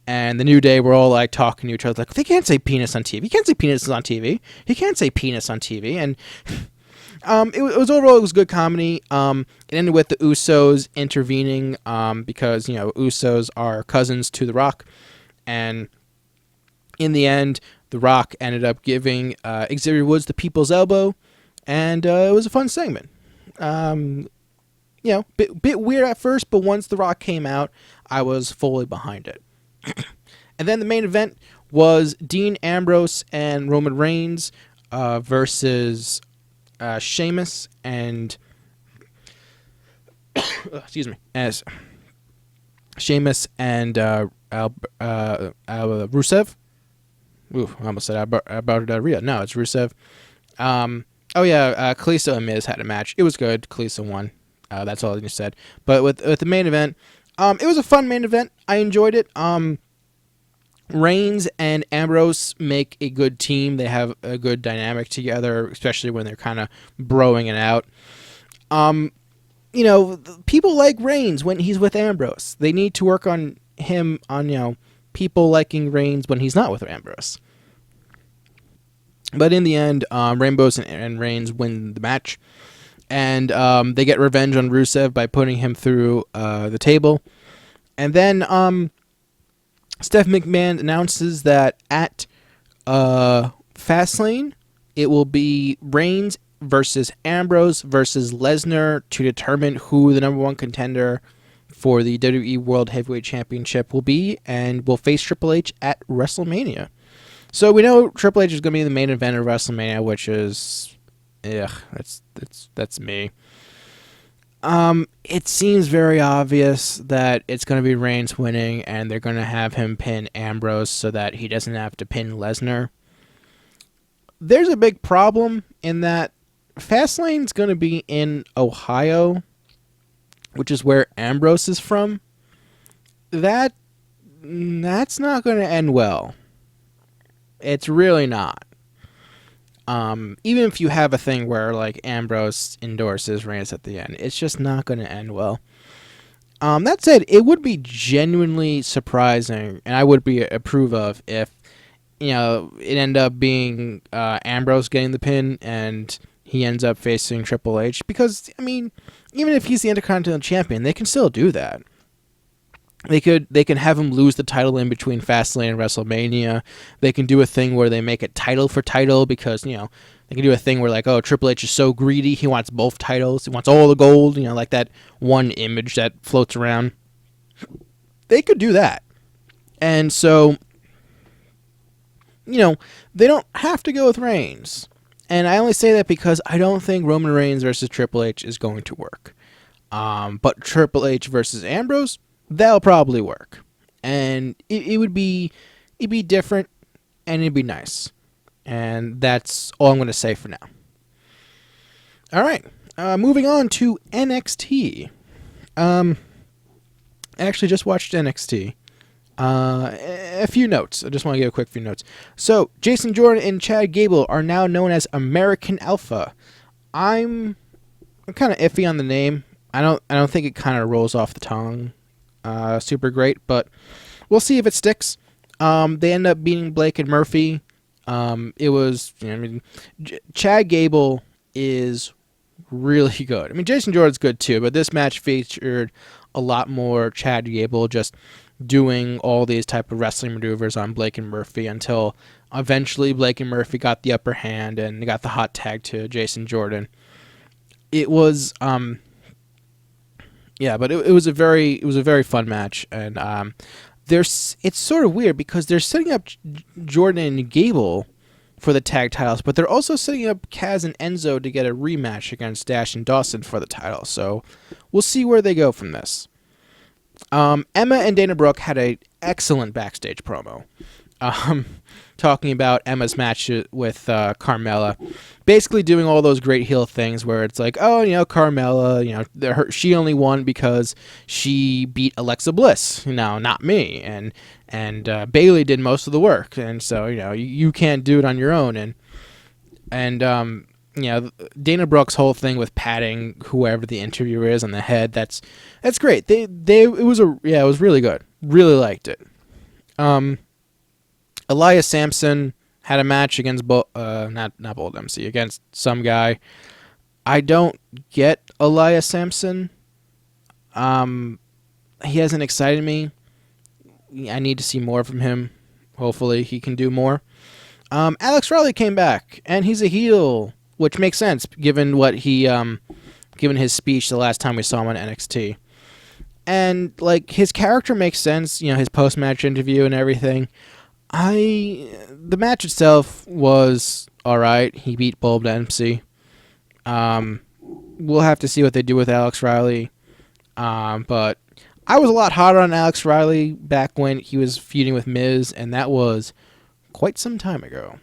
[SPEAKER 1] And the New Day were all like talking to each other, like, "They can't say penis on TV. You can't say penis on TV. He can't say penis on TV." And It was overall, it was good comedy. It ended with the Usos intervening, because, Usos are cousins to The Rock, and in the end, The Rock ended up giving Xavier Woods the people's elbow, and it was a fun segment. Bit weird at first, but once The Rock came out, I was fully behind it. And then the main event was Dean Ambrose and Roman Reigns versus Sheamus and excuse me, as Sheamus and Rusev. Ooh, I almost said about Rhea. No, it's Rusev. Kalisto and Miz had a match. It was good. Kalisto won. That's all I just said. But with the main event, it was a fun main event. I enjoyed it. Reigns and Ambrose make a good team. They have a good dynamic together, especially when they're kind of broing it out. People like Reigns when he's with Ambrose. They need to work on him on, people liking Reigns when he's not with Ambrose. But in the end, Rainbows and Reigns win the match. And they get revenge on Rusev by putting him through the table. And then Steph McMahon announces that at Fastlane, it will be Reigns versus Ambrose versus Lesnar to determine who the number one contender for the WWE World Heavyweight Championship will be, and will face Triple H at WrestleMania. So we know Triple H is going to be the main event of WrestleMania, which is, that's me. It seems very obvious that it's going to be Reigns winning, and they're going to have him pin Ambrose so that he doesn't have to pin Lesnar. There's a big problem in that Fastlane's going to be in Ohio, which is where Ambrose is from. That's not going to end well. It's really not. Even if you have a thing where like Ambrose endorses Reigns at the end, it's just not going to end well. That said, it would be genuinely surprising, and I would approve of if it ended up being Ambrose getting the pin and he ends up facing Triple H, because even if he's the Intercontinental Champion, they can still do that. They can have him lose the title in between Fastlane and WrestleMania. They can do a thing where they make it title for title, because they can do a thing where Triple H is so greedy, he wants both titles, he wants all the gold, like that one image that floats around. They could do that. And so they don't have to go with Reigns. And I only say that because I don't think Roman Reigns versus Triple H is going to work. But Triple H versus Ambrose, that'll probably work. And it'd be different, and it'd be nice. And that's all I'm going to say for now. All right. Moving on to NXT. I actually just watched NXT. A few notes. I just want to give a quick few notes. So, Jason Jordan and Chad Gable are now known as American Alpha. I'm kind of iffy on the name. I don't think it kind of rolls off the tongue super great, but we'll see if it sticks. They end up beating Blake and Murphy. It was, Chad Gable is really good. Jason Jordan's good too, but this match featured a lot more Chad Gable just doing all these type of wrestling maneuvers on Blake and Murphy, until eventually Blake and Murphy got the upper hand and they got the hot tag to Jason Jordan. It was but it was a very fun match, and it's sort of weird because they're setting up Jordan and Gable for the tag titles, but they're also setting up Kaz and Enzo to get a rematch against Dash and Dawson for the title. So we'll see where they go from this. Emma and Dana Brooke had an excellent backstage promo, talking about Emma's match with Carmella, basically doing all those great heel things where it's like, Carmella, she only won because she beat Alexa Bliss, not me, and Bayley did most of the work, and so you can't do it on your own, and Dana Brooke's whole thing with patting whoever the interviewer is on the head, that's great. It was really good. Really liked it. Elias Sampson had a match against not Bold MC, against some guy. I don't get Elias Sampson. He hasn't excited me. I need to see more from him. Hopefully he can do more. Alex Riley came back, and he's a heel, which makes sense given what he given his speech the last time we saw him on NXT. And like his character makes sense, his post-match interview and everything. The match itself was all right. He beat Bulb Dempsey. We'll have to see what they do with Alex Riley. But I was a lot hotter on Alex Riley back when he was feuding with Miz, and that was quite some time ago.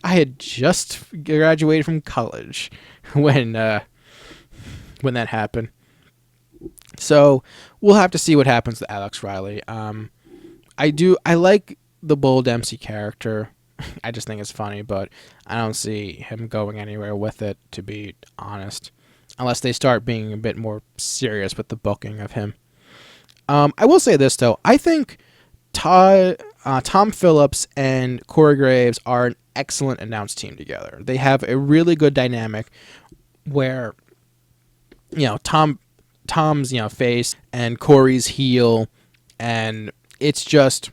[SPEAKER 1] I had just graduated from college when that happened. So we'll have to see what happens to Alex Riley. I like the Bull Dempsey character. I just think it's funny, but I don't see him going anywhere with it, to be honest, unless they start being a bit more serious with the booking of him. I will say this, though. I think Tom Phillips and Corey Graves are an excellent announce team together. They have a really good dynamic where, Tom's, face and Corey's heel, and it's just,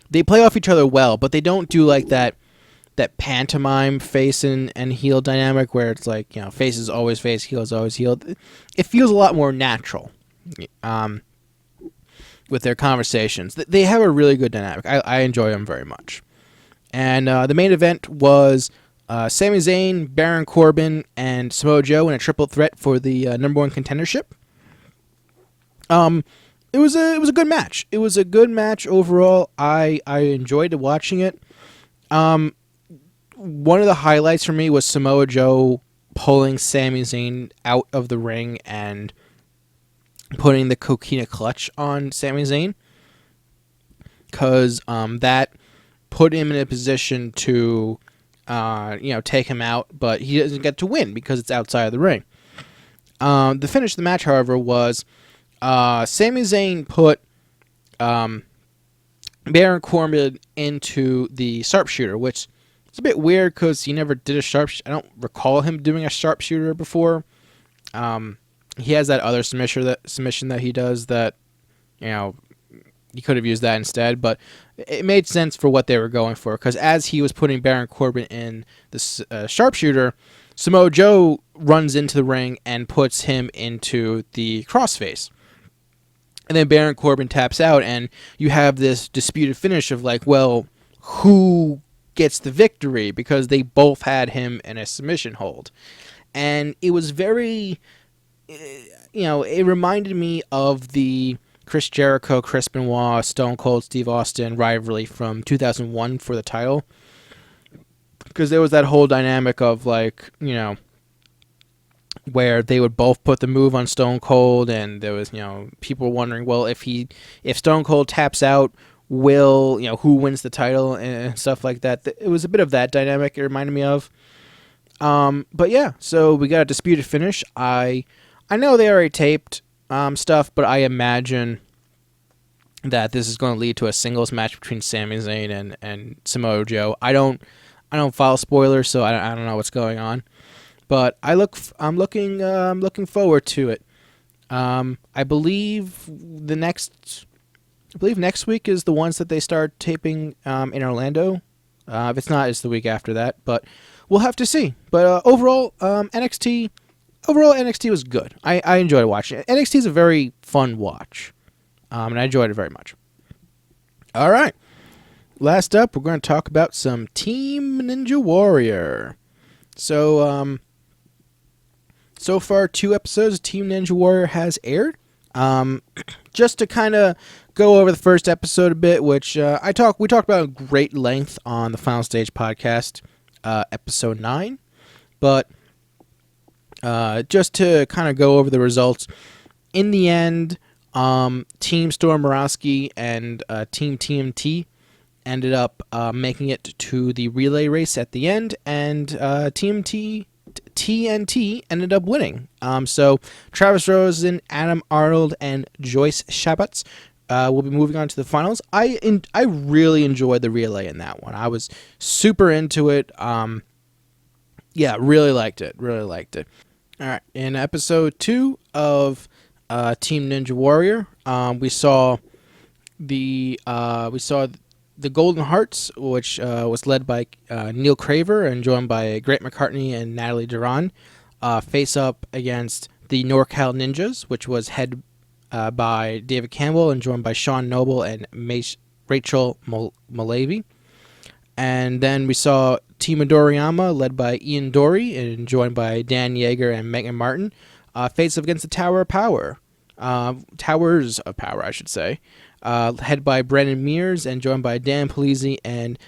[SPEAKER 1] they play off each other well, but they don't do like that pantomime face and heel dynamic where it's like, face is always face, heel is always heel. It feels a lot more natural with their conversations. They have a really good dynamic. I enjoy them very much. And the main event was Sami Zayn, Baron Corbin, and Samoa Joe in a triple threat for the number one contendership. It was a good match. It was a good match overall. I enjoyed watching it. One of the highlights for me was Samoa Joe pulling Sami Zayn out of the ring and putting the coquina clutch on Sami Zayn, because that put him in a position to take him out, but he doesn't get to win because it's outside of the ring. The finish of the match, however, was Sami Zayn put Baron Corbin into the sharpshooter, which is a bit weird because he never did a sharpshooter. I don't recall him doing a sharpshooter before. He has that other submission that he does that, he could have used that instead, but it made sense for what they were going for, because as he was putting Baron Corbin in the sharpshooter, Samoa Joe runs into the ring and puts him into the crossface. And then Baron Corbin taps out, and you have this disputed finish of like, well, who gets the victory, because they both had him in a submission hold. And it was very, it reminded me of the Chris Jericho, Chris Benoit, Stone Cold Steve Austin rivalry from 2001 for the title. Because there was that whole dynamic of like, where they would both put the move on Stone Cold, and there was, people wondering, well, if Stone Cold taps out, will, who wins the title and stuff like that. It was a bit of that dynamic it reminded me of. But yeah, so we got a disputed finish. I know they already taped stuff, but I imagine that this is going to lead to a singles match between Sami Zayn and Samoa Joe. I don't follow spoilers, so I don't know what's going on. But I'm looking forward to it. I believe next week is the ones that they start taping in Orlando. If it's not, it's the week after that. But we'll have to see. But overall, NXT was good. I enjoyed watching it. NXT is a very fun watch, and I enjoyed it very much. All right. Last up, we're going to talk about some Team Ninja Warrior. So, so far, 2 episodes of Team Ninja Warrior has aired. Just to kind of go over the first episode a bit, which we talked about at great length on the Final Stage podcast, episode 9. But just to kind of go over the results, in the end, Team Storm Morosky and Team TNT ended up making it to the relay race at the end, and Team TNT ended up winning. So Travis Rosen, Adam Arnold, and Joyce Shabbats will be moving on to the finals. I really enjoyed the relay in that one. I was super into it. Yeah, really liked it. Really liked it. All right, in episode 2 of Team Ninja Warrior, we saw the Golden Hearts, which was led by Neil Craver and joined by Grant McCartney and Natalie Duran, face up against the NorCal Ninjas, which was head by David Campbell and joined by Sean Noble and Rachel Malavi. And then we saw Team Midoryama, led by Ian Dory and joined by Dan Yeager and Megan Martin, face up against the Tower of Power. Towers of Power, I should say. Head by Brandon Mears and joined by Dan Polizzi and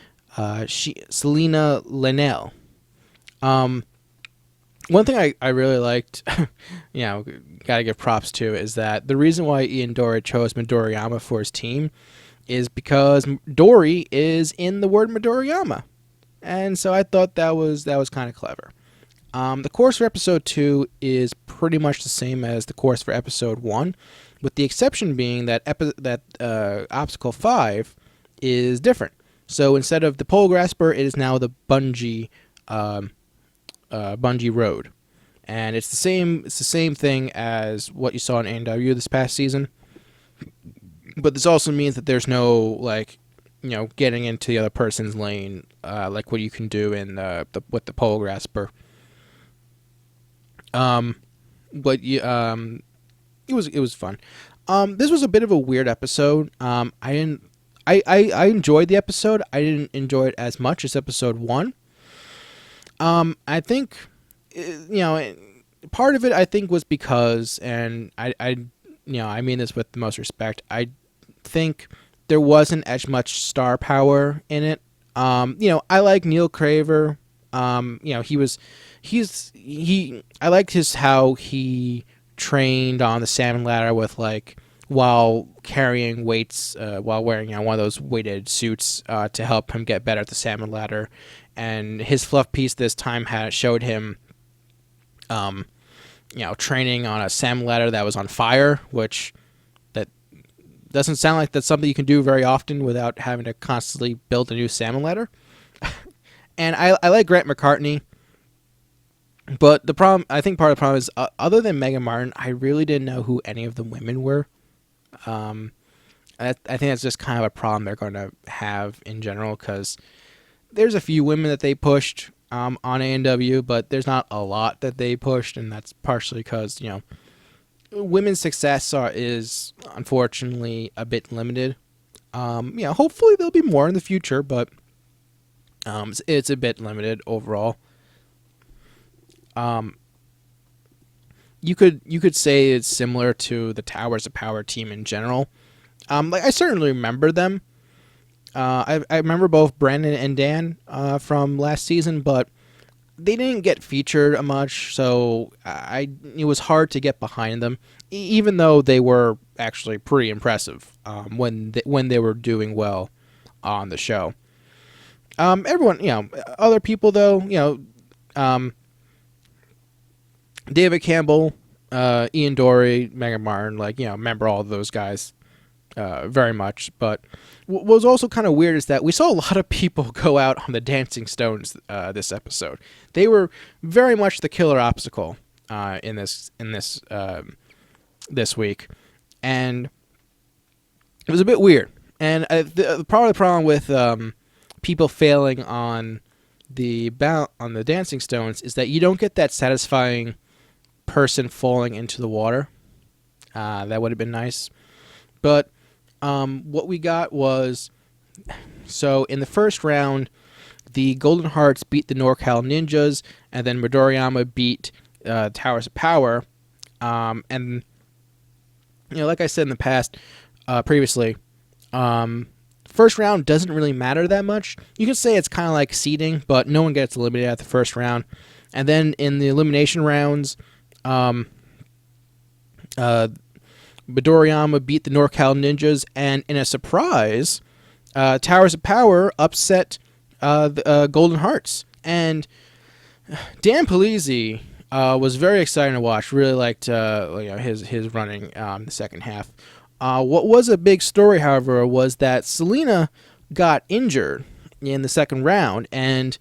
[SPEAKER 1] Selena Linnell. One thing I really liked, gotta give props to, is that the reason why Ian Dory chose Midoryama for his team is because Dory is in the word Midoryama. And so I thought that was kind of clever. The course for episode 2 is pretty much the same as the course for episode 1, with the exception being that obstacle 5 is different. So instead of the pole grasper, it is now the bungee road, and it's the same thing as what you saw in AEW this past season. But this also means that there's no getting into the other person's lane like what you can do in with the pole grasper. But it was fun. This was a bit of a weird episode. I enjoyed the episode. I didn't enjoy it as much as episode 1. I think part of it I think was because, and I mean this with the most respect, I think there wasn't as much star power in it. I like Neil Craver. I liked how he trained on the salmon ladder with while carrying weights, while wearing one of those weighted suits to help him get better at the salmon ladder. And his fluff piece this time showed him training on a salmon ladder that was on fire, which that doesn't sound like that's something you can do very often without having to constantly build a new salmon ladder. And I like Grant McCartney, but I think part of the problem is, other than Megan Martin, I really didn't know who any of the women were. I think that's just kind of a problem they're going to have in general, because there's a few women that they pushed on AEW, but there's not a lot that they pushed, and that's partially because women's success is unfortunately a bit limited. Hopefully there'll be more in the future, but it's a bit limited overall. You could say it's similar to the Towers of Power team in general. I certainly remember them. I remember both Brandon and Dan from last season, but they didn't get featured much, so it was hard to get behind them, even though they were actually pretty impressive when they were doing well on the show. Everyone, other people though, David Campbell, Ian Dory, Megan Martin, remember all of those guys very much. But what was also kind of weird is that we saw a lot of people go out on the Dancing Stones this episode. They were very much the killer obstacle in this week, and it was a bit weird. And the problem with people failing on the Dancing Stones is that you don't get that satisfying person falling into the water. That would have been nice. But what we got was, so in the first round, the Golden Hearts beat the NorCal Ninjas, and then Midoryama beat Towers of Power. And like I said in the past, previously, first round doesn't really matter that much. You can say it's kind of like seeding, but no one gets eliminated at the first round. And then in the elimination rounds, Midoryama beat the NorCal Ninjas, and in a surprise, Towers of Power upset the Golden Hearts. And Dan Polizzi was very exciting to watch. Really liked his running the second half. What was a big story, however, was that Selena got injured in the second round, and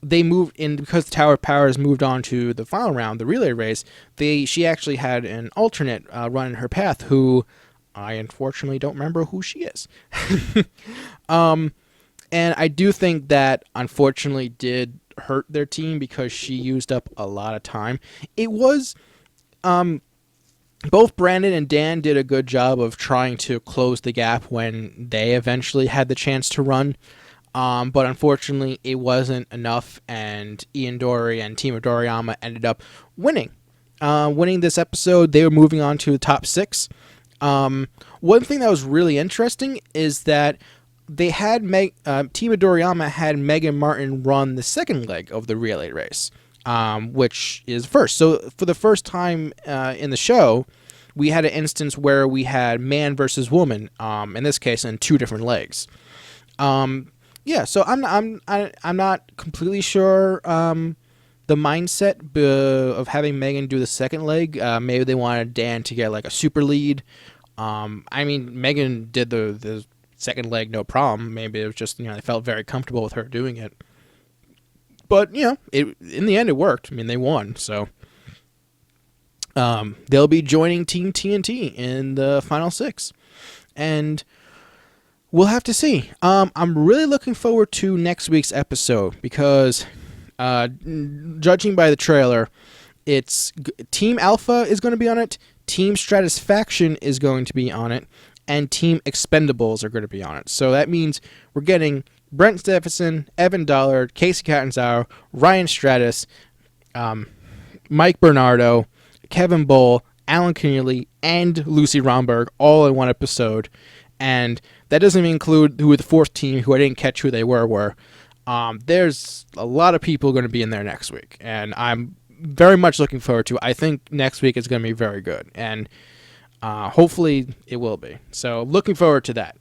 [SPEAKER 1] they moved in because the Tower of Power has moved on to the final round, the relay race. She actually had an alternate run in her path who I unfortunately don't remember who she is. And I do think that unfortunately did hurt their team because she used up a lot of time. It was both Brandon and Dan did a good job of trying to close the gap when they eventually had the chance to run. But unfortunately, it wasn't enough, and Ian Dory and Team Midoryama ended up winning. Winning this episode, they were moving on to the top 6. One thing that was really interesting is that they had Team Midoryama had Megan Martin run the second leg of the relay race, which is first. So for the first time in the show, we had an instance where we had man versus woman. In this case, in 2 different legs. Yeah, so I'm not completely sure the mindset of having Megan do the second leg. Maybe they wanted Dan to get like a super lead. I mean, Megan did the second leg no problem. Maybe it was just, they felt very comfortable with her doing it. But, in the end it worked. I mean, they won, so they'll be joining Team TNT in the final 6. And we'll have to see. I'm really looking forward to next week's episode because, judging by the trailer, it's Team Alpha is going to be on it, Team Stratisfaction is going to be on it, and Team Expendables are going to be on it. So that means we're getting Brent Stephenson, Evan Dollard, Casey Catanzaro, Ryan Stratus, Mike Bernardo, Kevin Bull, Alan Keneally, and Lucy Romberg all in one episode. And that doesn't even include who the 4th team, who I didn't catch who they were. There's a lot of people going to be in there next week, and I'm very much looking forward to it. I think next week is going to be very good, and hopefully it will be. So looking forward to that.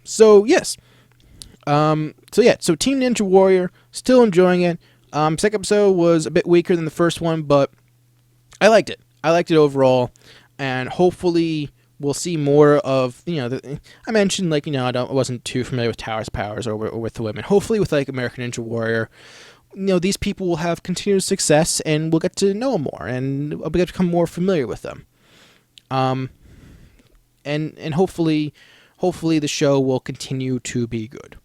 [SPEAKER 1] So Team Ninja Warrior, still enjoying it. Second episode was a bit weaker than the first one, but I liked it. I liked it overall, and hopefully we'll see more of, I mentioned, I wasn't too familiar with Tower's Powers or with the women. Hopefully with, American Ninja Warrior, these people will have continued success, and we'll get to know them more, and I'll get to become more familiar with them. And hopefully the show will continue to be good.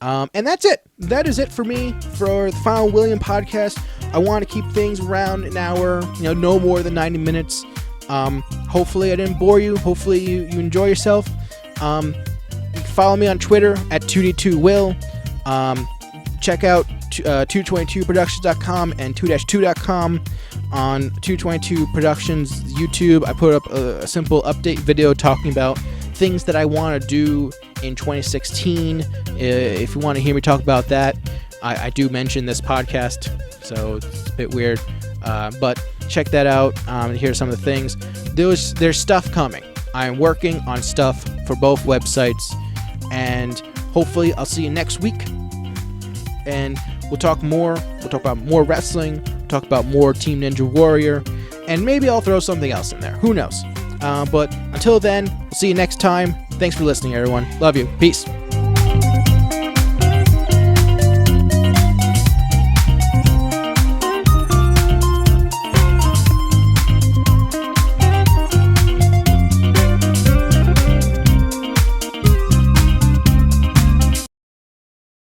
[SPEAKER 1] And that's it. That is it for me for the Final William podcast. I want to keep things around an hour, no more than 90 minutes. Hopefully I didn't bore you. Hopefully you enjoy yourself. You can follow me on Twitter at 2D2Will. Check out 222productions.com and 2-2.com on 222 Productions YouTube. I put up a simple update video talking about things that I want to do in 2016. If you want to hear me talk about that, I do mention this podcast, so it's a bit weird. But check that out and hear some of the things. There's stuff coming. I'm working on stuff for both websites, and hopefully I'll see you next week. And we'll talk more. We'll talk about more wrestling. We'll talk about more Team Ninja Warrior, and maybe I'll throw something else in there. Who knows? But until then, we'll see you next time. Thanks for listening, everyone. Love you. Peace.